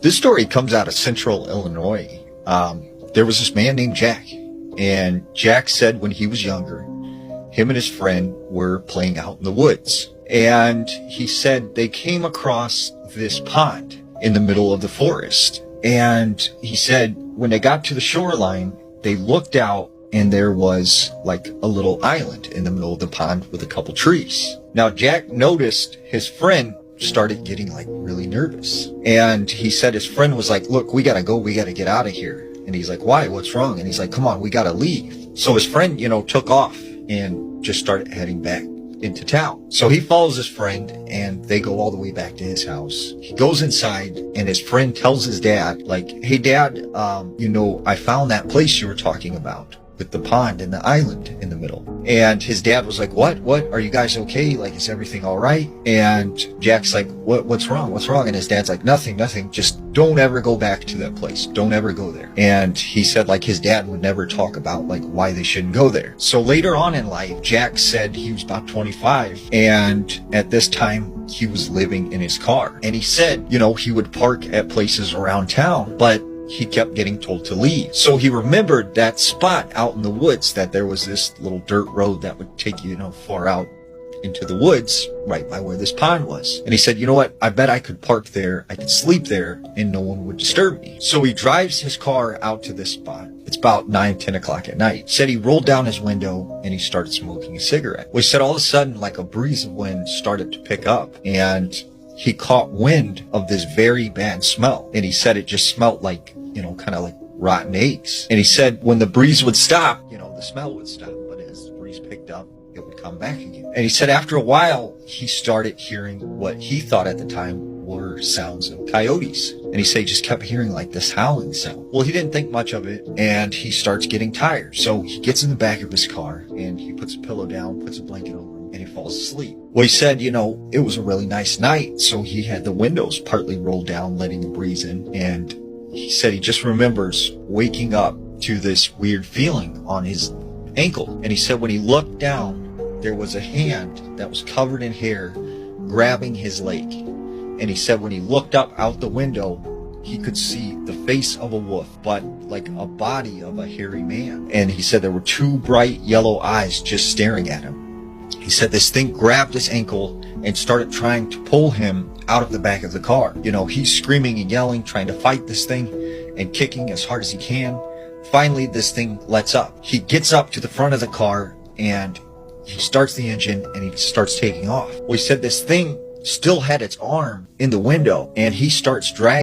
This story comes out of Central Illinois. There was this man named Jack, and Jack said when he was younger, him and his friend were playing out in the woods. And he said they came across this pond in the middle of the forest. And he said when they got to the shoreline, they looked out and there was like a little island in the middle of the pond with a couple trees. Now Jack noticed his friend started getting like really nervous. And he said his friend was like, look, we gotta go, we gotta get out of here. And he's like, why? What's wrong? And he's like, come on, we gotta leave. So his friend, took off and just started heading back into town. So he follows his friend and they go all the way back to his house. He goes inside and his friend tells his dad, like, hey dad, I found that place you were talking about with the pond and the island in the middle. And his dad was like, what? Are you guys okay? Like, is everything all right? And Jack's like, what's wrong? What's wrong? And his dad's like, nothing. Just don't ever go back to that place. Don't ever go there. And he said like his dad would never talk about like why they shouldn't go there. So later on in life, Jack said he was about 25. And at this time he was living in his car. And he said, he would park at places around town, but he kept getting told to leave. So he remembered that spot out in the woods, that there was this little dirt road that would take you, far out into the woods, right by where this pond was. And he said, you know what? I bet I could park there. I could sleep there and no one would disturb me. So he drives his car out to this spot. It's about 9-10 o'clock at night. Said he rolled down his window and he started smoking a cigarette. Well, he said all of a sudden, like a breeze of wind started to pick up and he caught wind of this very bad smell. And he said it just smelled like, kind of like rotten eggs. And he said when the breeze would stop, the smell would stop. But as the breeze picked up, it would come back again. And he said after a while, he started hearing what he thought at the time were sounds of coyotes. And he said he just kept hearing like this howling sound. Well, he didn't think much of it and he starts getting tired. So he gets in the back of his car and he puts a pillow down, puts a blanket over him, and he falls asleep. Well, he said, it was a really nice night. So he had the windows partly rolled down, letting a breeze in. And he said he just remembers waking up to this weird feeling on his ankle. And he said when he looked down, there was a hand that was covered in hair grabbing his leg. And he said when he looked up out the window, he could see the face of a wolf, but like a body of a hairy man. And he said there were two bright yellow eyes just staring at him. He said this thing grabbed his ankle and started trying to pull him out of the back of the car. He's screaming and yelling, trying to fight this thing and kicking as hard as he can. Finally, this thing lets up. He gets up to the front of the car and he starts the engine and he starts taking off. Well, he said this thing still had its arm in the window and he starts dragging